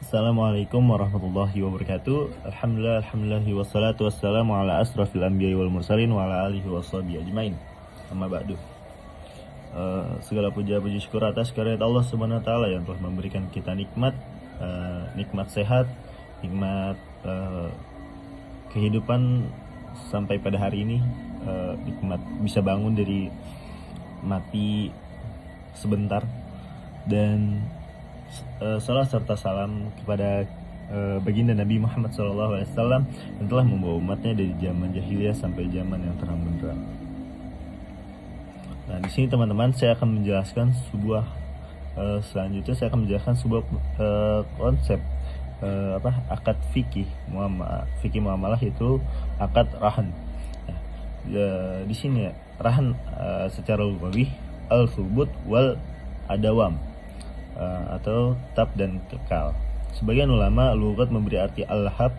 Assalamualaikum warahmatullahi wabarakatuh. Alhamdulillah wassalatu wassalamu ala asrafil anbiya'i wal mursalin wa ala alihi washabihi ajmain. Amma ba'du. Segala puja-puji syukur atas karunia Allah Subhanahu wa taala yang telah memberikan kita nikmat sehat, nikmat kehidupan sampai pada hari ini, nikmat bisa bangun dari mati sebentar, dan salam serta salam kepada baginda Nabi Muhammad SAW yang telah membawa umatnya dari zaman jahiliyah sampai zaman yang terang benderang. Nah, di sini teman-teman saya akan menjelaskan selanjutnya saya akan menjelaskan sebuah konsep akad fikih muamalah, itu akad rahan. Nah, di sini rahan secara lugawi al-thubut wal adawam, atau tetap dan kekal. Sebagian ulama lugat memberi arti al-hab,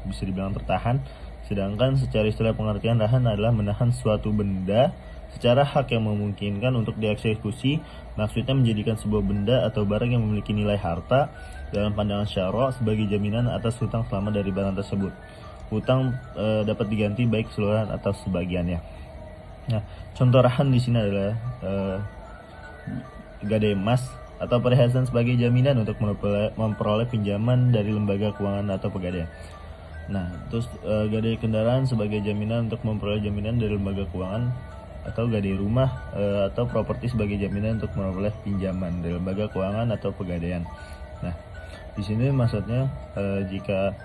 bisa dibilang tertahan, sedangkan secara istilah pengertian rahan adalah menahan suatu benda secara hak yang memungkinkan untuk dieksekusi. Maksudnya menjadikan sebuah benda atau barang yang memiliki nilai harta dalam pandangan syara' sebagai jaminan atas hutang selama dari barang tersebut. Hutang dapat diganti baik keseluruhan atau sebagiannya. Nah, contoh rahan di sini adalah gadai emas atau perhiasan sebagai jaminan untuk memperoleh pinjaman dari lembaga keuangan atau pegadaian. Nah, terus gadai kendaraan sebagai jaminan untuk memperoleh jaminan dari lembaga keuangan, atau gadai rumah atau properti sebagai jaminan untuk memperoleh pinjaman dari lembaga keuangan atau pegadaian. Nah, di sini maksudnya jika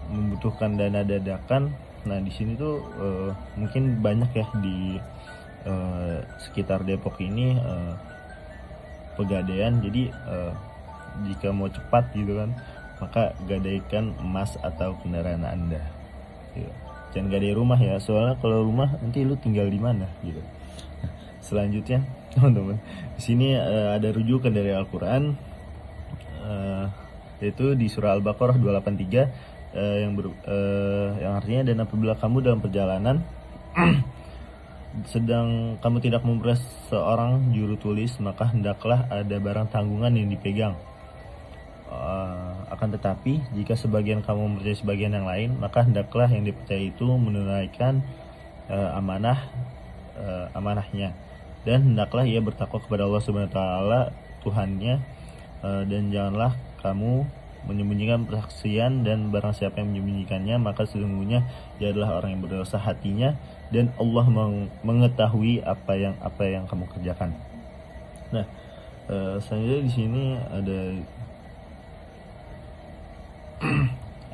membutuhkan dana dadakan, nah di sini tuh mungkin banyak ya di sekitar Depok ini pegadaian. Jadi jika mau cepat gitu kan, maka gadaikan emas atau kendaraan Anda gitu. Jangan gadai rumah ya, soalnya kalau rumah nanti lu tinggal di mana gitu. Nah, selanjutnya teman-teman, di sini ada rujukan dari Al-Quran, yaitu di surah Al-Baqarah 283, yang artinya, dan apabila kamu dalam perjalanan sedang kamu tidak memperoleh seorang juru tulis, maka hendaklah ada barang tanggungan yang dipegang. Akan tetapi jika sebagian kamu mempercayai sebagian yang lain, maka hendaklah yang dipercaya itu menunaikan amanahnya, dan hendaklah ia bertakwa kepada Allah Subhanahu wa taala Tuhannya, dan janganlah kamu menyembunyikan persaksian, dan barang siapa yang menyembunyikannya maka sesungguhnya dia adalah orang yang berdosa hatinya, dan Allah mengetahui apa yang kamu kerjakan. Nah, selanjutnya di sini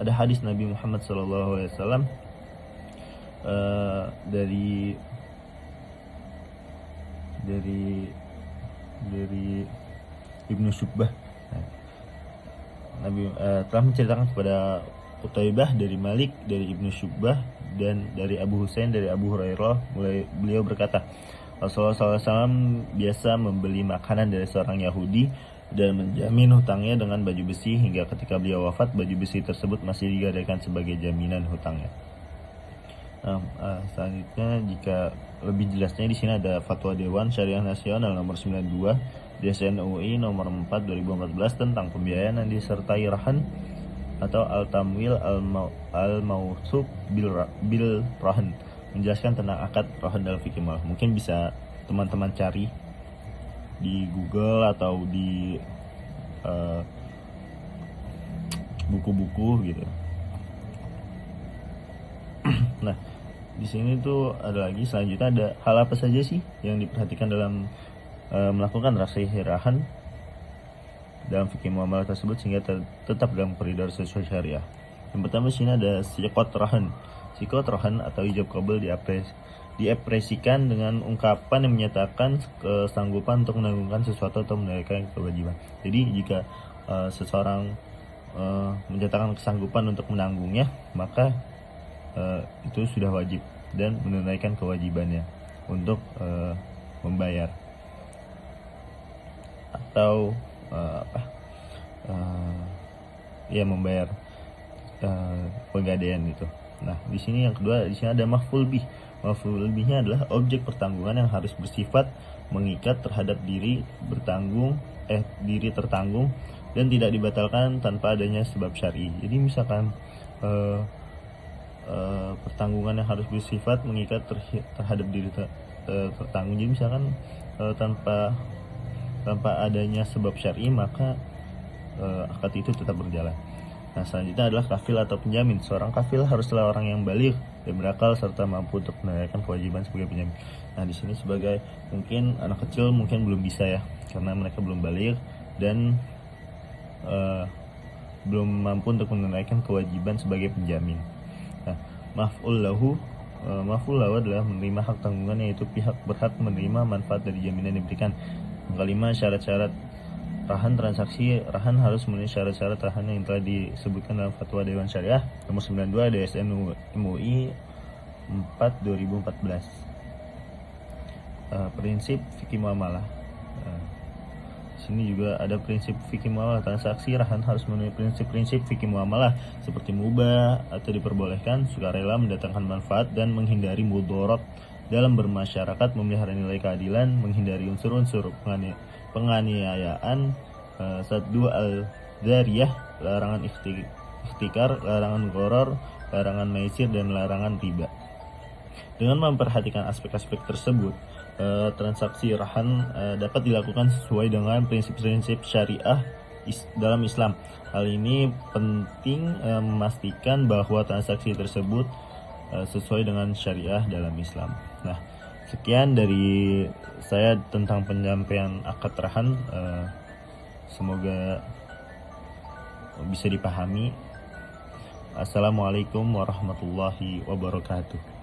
ada hadis Nabi Muhammad SAW dari Ibnu Syubbah. Nabi telah menceritakan kepada Qutaibah dari Malik, dari Ibnu Syubbah, dan dari Abu Husain dari Abu Hurairah, beliau berkata, Rasulullah SAW biasa membeli makanan dari seorang Yahudi dan menjamin hutangnya dengan baju besi, hingga ketika beliau wafat baju besi tersebut masih digadaikan sebagai jaminan hutangnya. Selanjutnya, jika lebih jelasnya di sini ada Fatwa Dewan Syariah Nasional nomor 92 DSN UI nomor 4 2014 tentang pembiayaan yang disertai rahan atau al-tamwil al-mawsuf bil rahan, menjelaskan tentang akad rahan dalam fikih muamalah. Mungkin bisa teman-teman cari di Google atau di buku-buku gitu. Nah, di sini tuh ada lagi, selanjutnya ada hal apa saja sih yang diperhatikan dalam melakukan transaksi rahan dalam fikih muamalah tersebut sehingga tetap dalam koridor sesuai syariah. Yang pertama di sini ada sikot rahan. Sikot rahan atau ijab qabul diekspresikan dengan ungkapan yang menyatakan kesanggupan untuk menanggungkan sesuatu atau menunaikan kewajiban. Jadi jika seseorang menyatakan kesanggupan untuk menanggungnya, maka itu sudah wajib dan menunaikan kewajibannya untuk membayar atau membayar pegadaian itu. Nah, di sini yang kedua, di sini ada maf'ul bih. Maf'ul bihnya adalah objek pertanggungan yang harus bersifat mengikat terhadap diri tertanggung dan tidak dibatalkan tanpa adanya sebab syar'i. Jadi misalkan pertanggungan yang harus bersifat mengikat terhadap diri tertanggung. Jadi misalkan tanpa adanya sebab syar'i, maka akad itu tetap berjalan. Nah, selanjutnya adalah kafil atau penjamin. Seorang kafil haruslah orang yang baligh dan berakal serta mampu untuk menunaikan kewajiban sebagai penjamin. Nah, di sini sebagai mungkin anak kecil mungkin belum bisa ya, karena mereka belum baligh dan belum mampu untuk menunaikan kewajiban sebagai penjamin. Nah, maf'ul lahu adalah menerima hak tanggungan, yaitu pihak berhak menerima manfaat dari jaminan yang diberikan. Yang kelima, syarat-syarat rahan transaksi. Rahan harus memenuhi syarat-syarat rahan yang telah disebutkan dalam Fatwa Dewan Syariah nomor 92 DSN MUI 4 2014. Prinsip fikih muamalah. Sini juga ada prinsip fikih muamalah. Transaksi rahan harus memenuhi prinsip-prinsip fikih muamalah seperti mubah atau diperbolehkan, sukarela, mendatangkan manfaat, dan menghindari mudarat dalam bermasyarakat, memelihara nilai keadilan, menghindari unsur-unsur penganiayaan. 1. Al-Zariyah, larangan ikhtikar, larangan gharar, larangan maisir, dan larangan riba. Dengan memperhatikan aspek-aspek tersebut, transaksi rahan dapat dilakukan sesuai dengan prinsip-prinsip syariah dalam Islam. Hal ini penting memastikan bahwa transaksi tersebut sesuai dengan syariah dalam Islam. Nah, sekian dari saya tentang penyampaian akad rahan. Semoga bisa dipahami. Assalamualaikum warahmatullahi wabarakatuh.